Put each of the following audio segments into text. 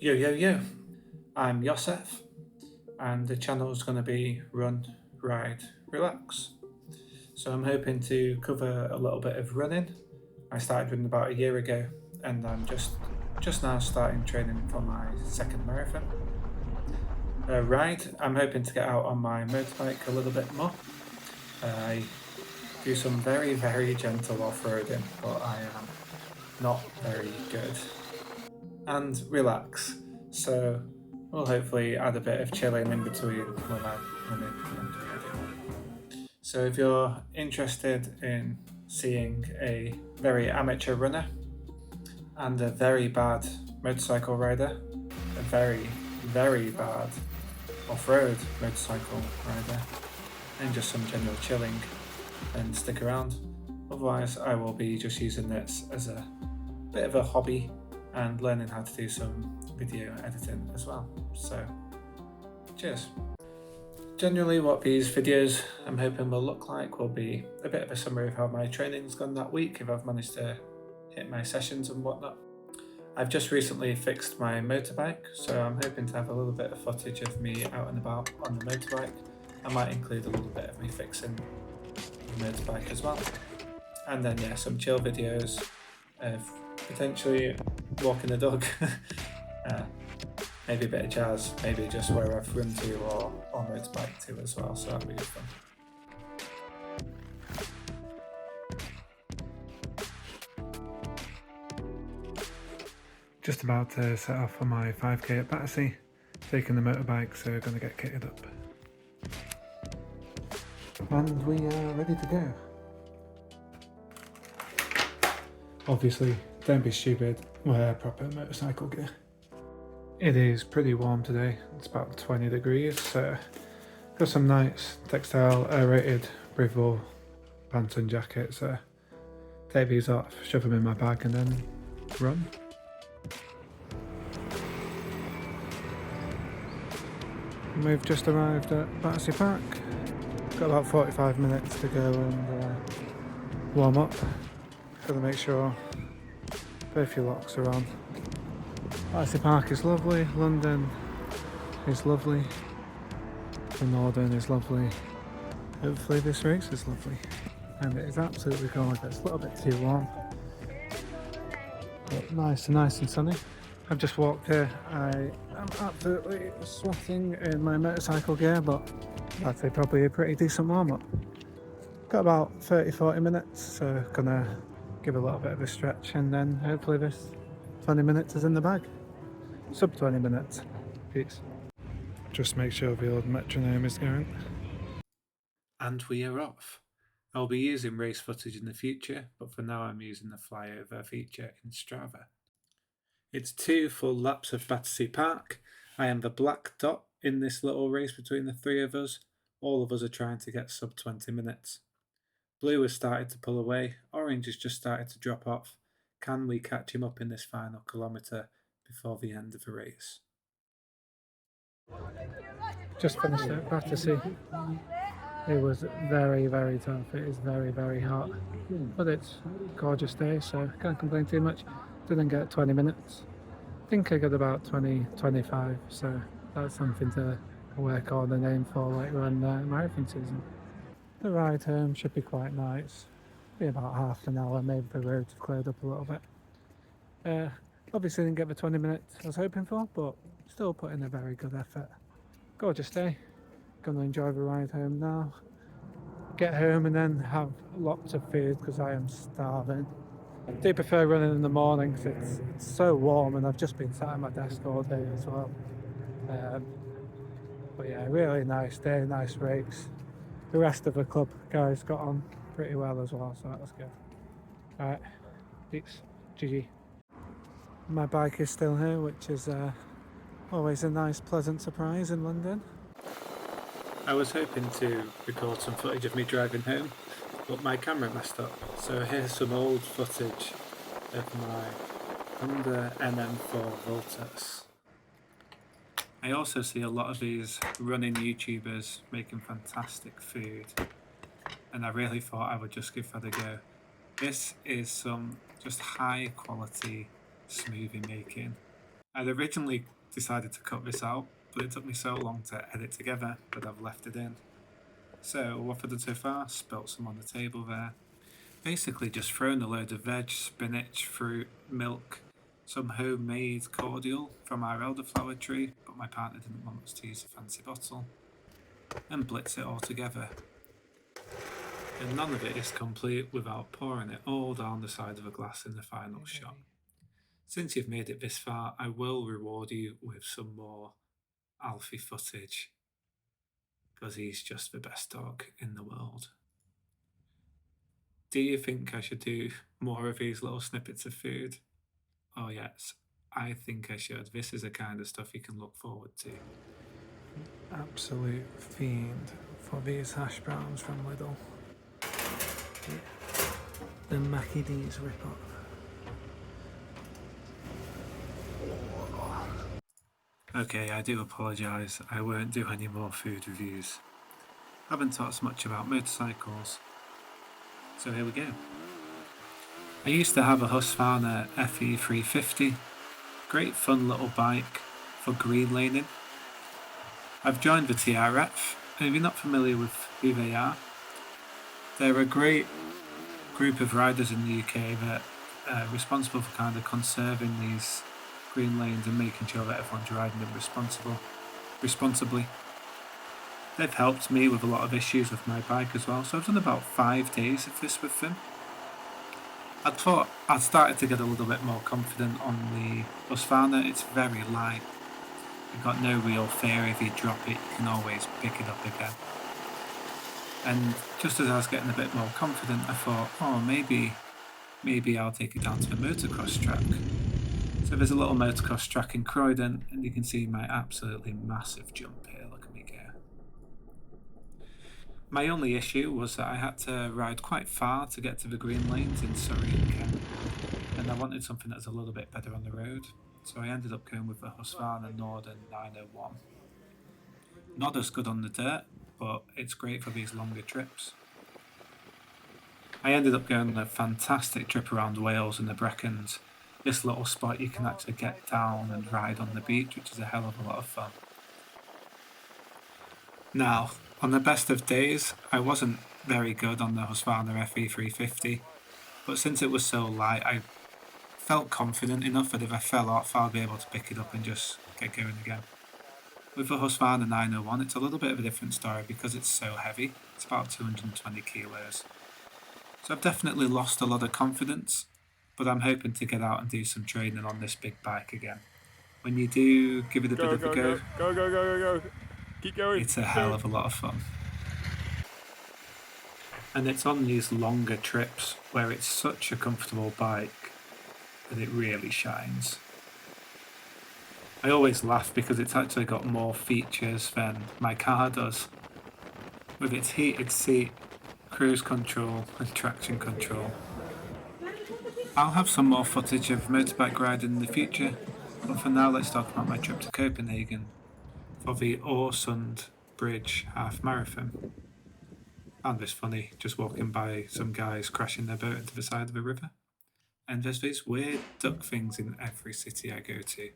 Yo yo yo, I'm Yosef, and the channel is going to be Run, Ride, Relax. So I'm hoping to cover a little bit of running. I started running about a year ago, and I'm just now starting training for my second marathon. Ride, I'm hoping to get out on my motorbike a little bit more. I do some very gentle off-roading, but I am not very good. And relax. So we'll hopefully add a bit of chilling in between when I'm running and riding. So if you're interested in seeing a very amateur runner and a very bad motorcycle rider, a very bad off-road motorcycle rider, and just some general chilling, then stick around. Otherwise, I will be just using this as a bit of a hobby and learning how to do some video editing as well. So, cheers. Generally, what these videos I'm hoping will look like will be a bit of a summary of how my training's gone that week, if I've managed to hit my sessions and whatnot. I've just recently fixed my motorbike, so I'm hoping to have a little bit of footage of me out and about on the motorbike. I might include a little bit of me fixing the motorbike as well. And then yeah, some chill videos of potentially walking the dog, maybe a bit of jazz, maybe just where I've run to or motorbike to as well, so that'll be good fun. Just about to set off for my 5k at Battersea, taking the motorbike, so going to get kitted up. And we are ready to go. Obviously, don't be stupid, wear proper motorcycle gear. It is pretty warm today, it's about 20 degrees, so got some nice textile aerated Breville pants and jackets. Take these off, shove them in my bag and then run. We've just arrived at Battersea Park. Got about 45 minutes to go and warm up. Gotta make sure both your locks are on. Battersea Park is lovely, London is lovely, the Norden is lovely. Hopefully this race is lovely. And it is absolutely gorgeous. A little bit too warm, but nice and sunny. I've just walked here. I am absolutely sweating in my motorcycle gear, but that's probably a pretty decent warm-up. Got about 30-40 minutes, so gonna give a little bit of a stretch and then hopefully this 20 minutes is in the bag. Sub 20 minutes. Peace. Just make sure the old metronome is going. And we are off. I'll be using race footage in the future, but for now I'm using the flyover feature in Strava. It's 2 full laps of Battersea Park. I am the black dot in this little race between the three of us. All of us are trying to get sub 20 minutes. Blue has started to pull away, orange has just started to drop off. Can we catch him up in this final kilometre before the end of the race? Just finished at Battersea. It was very tough. It is very hot, but it's a gorgeous day, so can't complain too much. Didn't get 20 minutes. I think I got about 20-25, so that's something to work on and aim for later on marathon season. The ride home should be quite nice. Be about half an hour, maybe the roads have cleared up a little bit. Obviously didn't get the 20 minutes I was hoping for, but still put in a very good effort. Gorgeous day. Gonna enjoy the ride home now. Get home and then have lots of food because I am starving. I do prefer running in the morning because it's so warm and I've just been sat at my desk all day as well. But yeah, really nice day, nice race. The rest of the club guys got on pretty well as well, so that was good. Alright, peace, GG. My bike is still here, which is always a nice pleasant surprise in London. I was hoping to record some footage of me driving home, but my camera messed up, so here's some old footage of my Honda NM4 Voltus. I also see a lot of these running YouTubers making fantastic food, and I really thought I would just give that a go. This is some just high quality smoothie making. I'd originally decided to cut this out, but it took me so long to edit together that I've left it in. So what I've done so far, spilt some on the table there. Basically just thrown a load of veg, spinach, fruit, milk, some homemade cordial from our elderflower tree, but my partner didn't want us to use a fancy bottle, and blitz it all together. And none of it is complete without pouring it all down the side of a glass in the final shot. Since you've made it this far, I will reward you with some more Alfie footage, because he's just the best dog in the world. Do you think I should do more of these little snippets of food? Oh yes, I think I should. This is the kind of stuff you can look forward to. Absolute fiend for these hash browns from Lidl. The Mackie D's rip-off. Okay, I do apologise. I won't do any more food reviews. Haven't talked much about motorcycles. So here we go. I used to have a Husqvarna FE350. Great fun little bike for green laning. I've joined the TRF, and if you're not familiar with who they are, they're a great group of riders in the UK that are responsible for kind of conserving these green lanes and making sure that everyone's riding them responsibly. They've helped me with a lot of issues with my bike as well, so I've done about 5 days of this with them. I thought I'd started to get a little bit more confident on the Husqvarna. It's very light. You've got no real fear if you drop it, you can always pick it up again. And just as I was getting a bit more confident, I thought, oh, maybe I'll take it down to the motocross track. So there's a little motocross track in Croydon, and you can see my absolutely massive jump here. Look at me go. My only issue was that I had to ride quite far to get to the green lanes in Surrey and Kent, and I wanted something that was a little bit better on the road, so I ended up going with the Husqvarna Norden 901. Not as good on the dirt, but it's great for these longer trips. I ended up going on a fantastic trip around Wales and the Brecons. This little spot you can actually get down and ride on the beach, which is a hell of a lot of fun. Now, on the best of days, I wasn't very good on the Husqvarna FE350, but since it was so light, I felt confident enough that if I fell off, I'll be able to pick it up and just get going again. With the Husqvarna 901, it's a little bit of a different story because it's so heavy. It's about 220 kilos. So I've definitely lost a lot of confidence, but I'm hoping to get out and do some training on this big bike again. When you do give it a bit of a go. Go. Keep going. It's a hell of a lot of fun. And it's on these longer trips where it's such a comfortable bike that it really shines. I always laugh because it's actually got more features than my car does, with its heated seat, cruise control and traction control. I'll have some more footage of motorbike riding in the future, but for now let's talk about my trip to Copenhagen for the Øresund Bridge half marathon. Found this funny, just walking by some guys crashing their boat into the side of a river. And there's these weird duck things in every city I go to.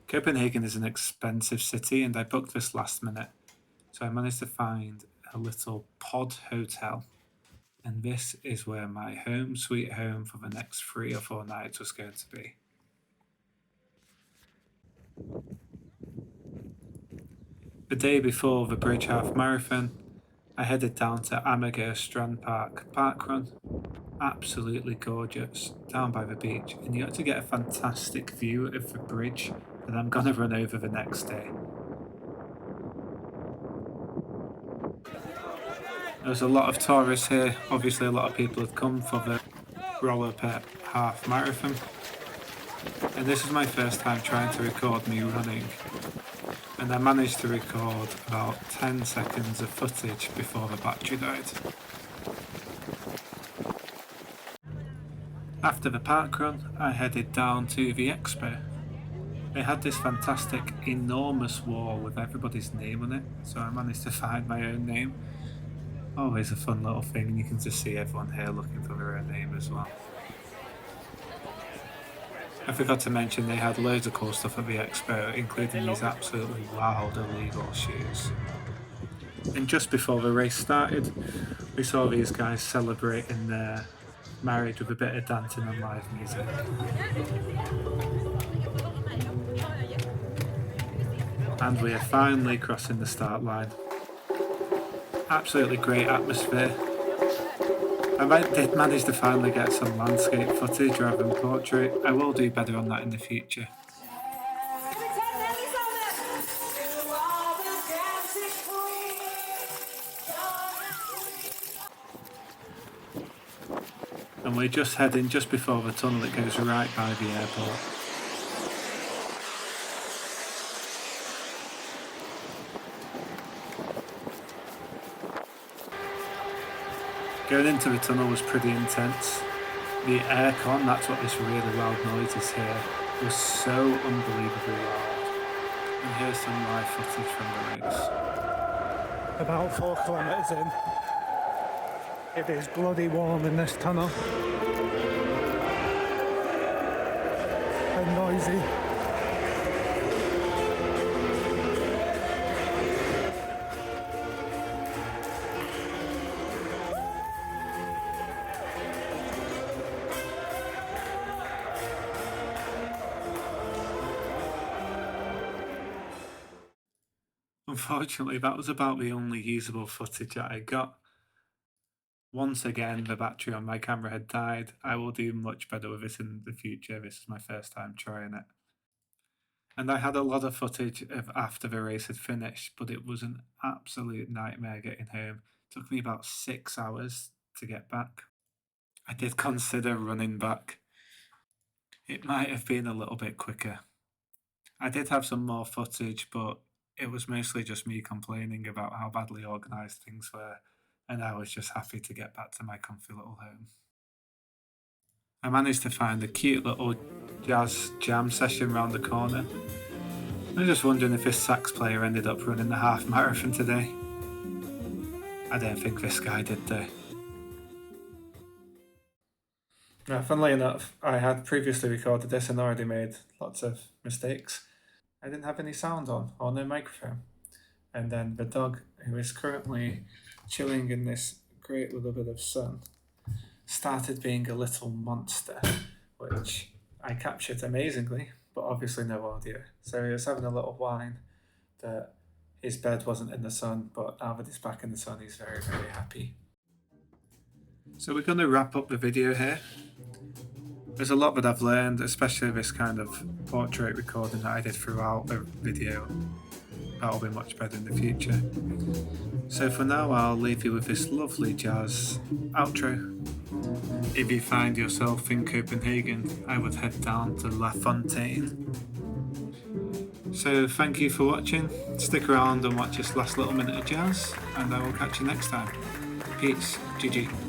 Copenhagen is an expensive city, and I booked this last minute, so I managed to find a little pod hotel, and this is where my home sweet home for the next 3 or 4 nights was going to be. The day before the Bridge Half Marathon, I headed down to Amager Strandpark Parkrun. Absolutely gorgeous, down by the beach, and you actually get a fantastic view of the bridge that I'm gonna run over the next day. There's a lot of tourists here. Obviously a lot of people have come for the Broloppet half marathon, and this is my first time trying to record me running, and I managed to record about 10 seconds of footage before the battery died. After the parkrun, I headed down to the expo. They had this fantastic, enormous wall with everybody's name on it, so I managed to find my own name. Always a fun little thing, and you can just see everyone here looking for their own name as well. I forgot to mention they had loads of cool stuff at the expo, including these absolutely wild illegal shoes. And just before the race started, we saw these guys celebrating their marriage with a bit of dancing and live music. And we are finally crossing the start line. Absolutely great atmosphere. I did manage to finally get some landscape footage rather than portrait. I will do better on that in the future. And we're just heading just before the tunnel that goes right by the airport. Going into the tunnel was pretty intense. The aircon, that's what this really loud noise is here, was so unbelievably loud. And here's some live footage from the race. About 4 kilometres in, it is bloody warm in this tunnel. And noisy. Unfortunately, that was about the only usable footage that I got. Once again, the battery on my camera had died. I will do much better with this in the future. This is my first time trying it. And I had a lot of footage of after the race had finished, but it was an absolute nightmare getting home. It took me about 6 hours to get back. I did consider running back. It might have been a little bit quicker. I did have some more footage, but it was mostly just me complaining about how badly organised things were, and I was just happy to get back to my comfy little home. I managed to find a cute little jazz jam session round the corner. I'm just wondering if this sax player ended up running the half marathon today. I don't think this guy did though. Now, funnily enough, I had previously recorded this and already made lots of mistakes. I didn't have any sound on or no microphone. And then the dog, who is currently chilling in this great little bit of sun, started being a little monster, which I captured amazingly, but obviously no audio. So he was having a little whine that his bed wasn't in the sun, but now that he's back in the sun, he's very, very happy. So we're going to wrap up the video here. There's a lot that I've learned, especially this kind of portrait recording that I did throughout the video. That'll be much better in the future. So for now, I'll leave you with this lovely jazz outro. If you find yourself in Copenhagen, I would head down to La Fontaine. So thank you for watching. Stick around and watch this last little minute of jazz, and I will catch you next time. Peace. GG.